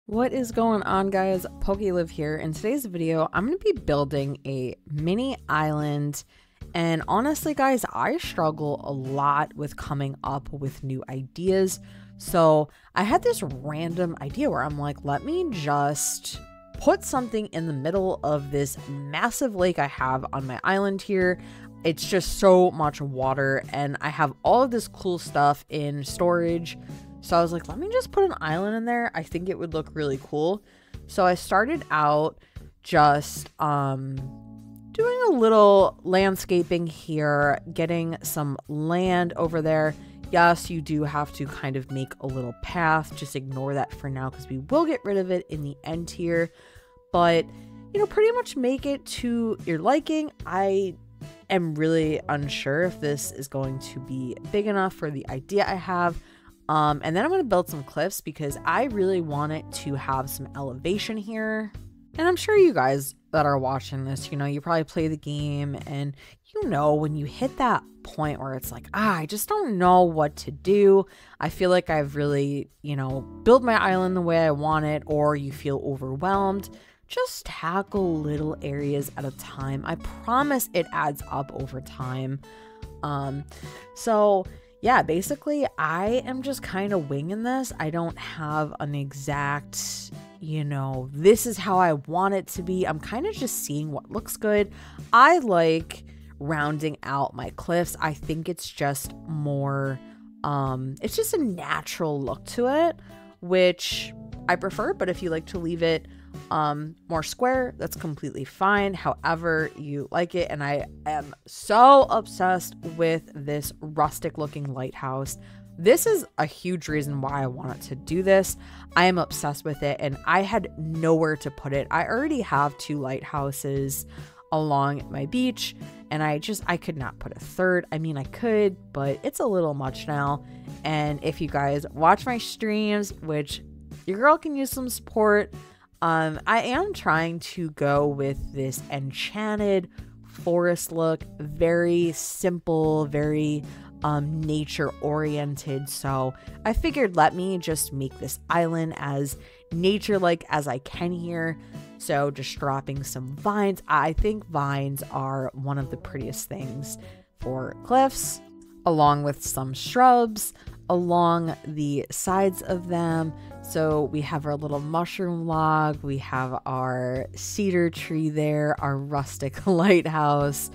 What is going on, guys? PokeLive here. In today's video, I'm going to be building a mini island. And honestly, guys, I struggle a lot with coming up with new ideas. So I had this random idea where I'm like, let me just put something in the middle of this massive lake I have on my island here. It's just so much water, and I have all of this cool stuff in storage. So I was like, let me just put an island in there. I think it would look really cool. So I started out just doing a little landscaping here, getting some land over there. Yes, you do have to kind of make a little path. Just ignore that for now because we will get rid of it in the end here. But, you know, pretty much make it to your liking. I am really unsure if this is going to be big enough for the idea I have. And then I'm going to build some cliffs because I really want it to have some elevation here. And I'm sure you guys that are watching this, you know, you probably play the game and you know when you hit that point where it's like, I just don't know what to do. I feel like I've really, you know, built my island the way I want it, or you feel overwhelmed. Just tackle little areas at a time. I promise it adds up over time. Yeah, basically, I am just kind of winging this. I don't have an exact, you know, this is how I want it to be. I'm kind of just seeing what looks good. I like rounding out my cliffs. I think it's just more, it's just a natural look to it, which I prefer. But if you like to leave it more square, that's completely fine, however you like it. And I am so obsessed with this rustic looking lighthouse. This is a huge reason why I wanted to do this. I am obsessed with it, and I had nowhere to put it. I already have 2 lighthouses along my beach, and I could not put a third. I mean, I could, but it's a little much now. And if you guys watch my streams, which your girl can use some support, I am trying to go with this enchanted forest look, very simple, very nature oriented. So I figured let me just make this island as nature like as I can here. So just dropping some vines. I think vines are one of the prettiest things for cliffs, along with some shrubs along the sides of them. So we have our little mushroom log, we have our cedar tree there, our rustic lighthouse.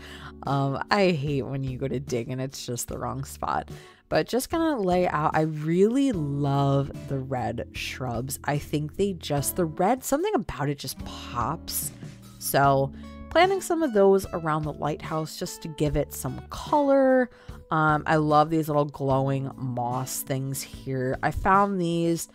I hate when you go to dig and it's just the wrong spot. But just gonna lay out, I really love the red shrubs. I think the red, something about it just pops. So planting some of those around the lighthouse just to give it some color. I love these little glowing moss things here. I found these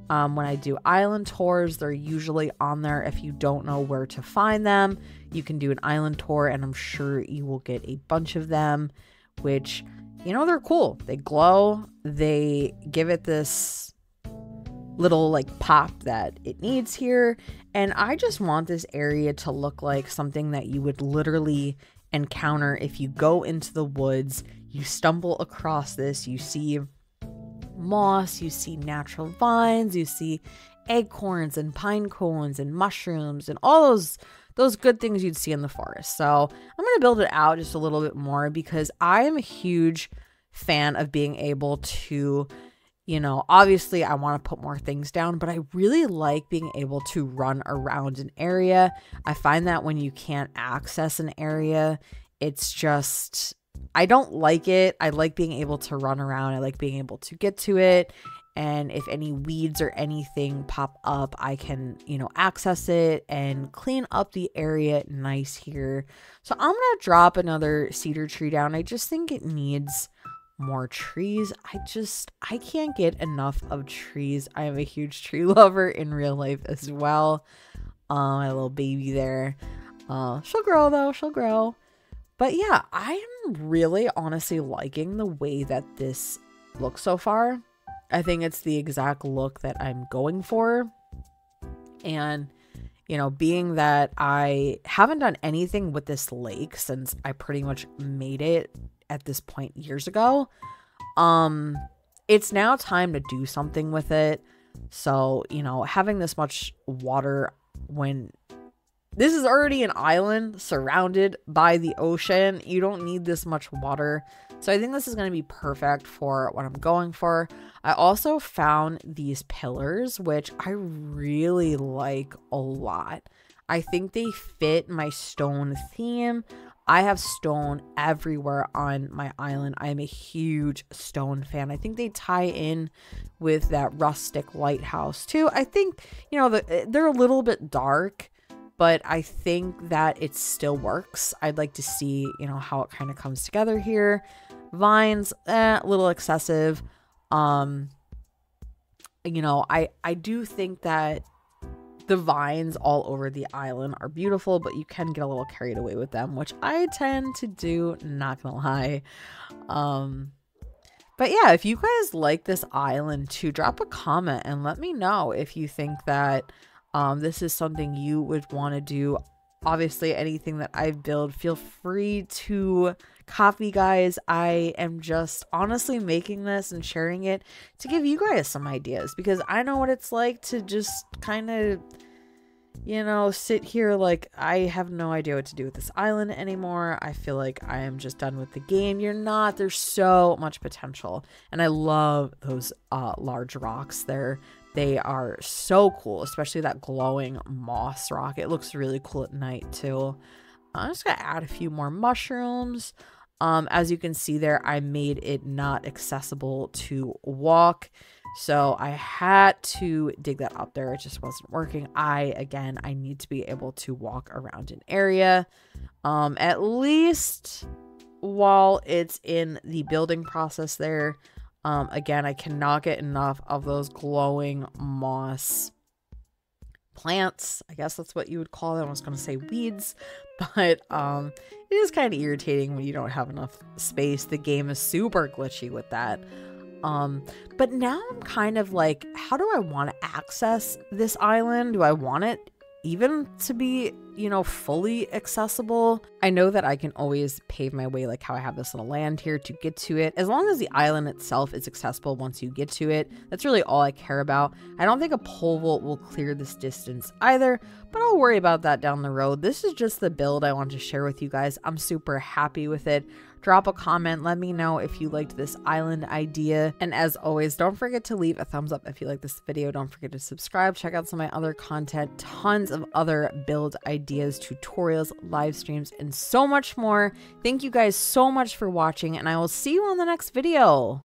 when I do island tours. They're usually on there. If you don't know where to find them, you can do an island tour, and I'm sure you will get a bunch of them, which, you know, they're cool. They glow. They give it this little like pop that it needs here. And I just want this area to look like something that you would literally encounter if you go into the woods. You stumble across this, you see moss, you see natural vines, you see acorns and pine cones and mushrooms and all those good things you'd see in the forest. So I'm going to build it out just a little bit more because I am a huge fan of being able to, you know, obviously I want to put more things down, but I really like being able to run around an area. I find that when you can't access an area, it's just, I don't like it. I like being able to run around. I like being able to get to it. And if any weeds or anything pop up, I can, you know, access it and clean up the area nice here. So I'm going to drop another cedar tree down. I just think it needs more trees. I can't get enough of trees. I am a huge tree lover in real life as well. My little baby there. She'll grow though. She'll grow. But yeah, I am really honestly liking the way that this looks so far. I think it's the exact look that I'm going for. And, you know, being that I haven't done anything with this lake since I pretty much made it at this point years ago, it's now time to do something with it. So, you know, having this much water when this is already an island surrounded by the ocean, you don't need this much water. So I think this is going to be perfect for what I'm going for. I also found these pillars, which I really like a lot. I think they fit my stone theme. I have stone everywhere on my island. I am a huge stone fan. I think they tie in with that rustic lighthouse too. I think, you know, they're a little bit dark, but I think that it still works. I'd like to see, you know, how it kind of comes together here. Vines, a little excessive. You know, I do think that the vines all over the island are beautiful, but you can get a little carried away with them, which I tend to do, not gonna lie. But yeah, if you guys like this island too, drop a comment and let me know if you think that this is something you would want to do. Obviously, anything that I build, feel free to copy, guys. I am just honestly making this and sharing it to give you guys some ideas, because I know what it's like to just kind of, you know, sit here like I have no idea what to do with this island anymore. I feel like I am just done with the game. You're not. There's so much potential, and I love those large rocks there. They are so cool, especially that glowing moss rock. It looks really cool at night too. I'm just gonna add a few more mushrooms. As you can see there, I made it not accessible to walk, so I had to dig that up there. It just wasn't working. I need to be able to walk around an area, at least while it's in the building process there. Again, I cannot get enough of those glowing moss plants. I guess that's what you would call them. I was going to say weeds, but it is kind of irritating when you don't have enough space. The game is super glitchy with that. But now I'm kind of like, how do I want to access this island? Do I want it even to be, you know, fully accessible? I know that I can always pave my way, like how I have this little land here, to get to it. As long as the island itself is accessible once you get to it, that's really all I care about. I don't think a pole vault will clear this distance either, but I'll worry about that down the road. This is just the build I want to share with you guys. I'm super happy with it. Drop a comment. Let me know if you liked this island idea. And as always, don't forget to leave a thumbs up if you like this video. Don't forget to subscribe. Check out some of my other content. Tons of other build ideas, tutorials, live streams, and so much more. Thank you guys so much for watching, and I will see you on the next video.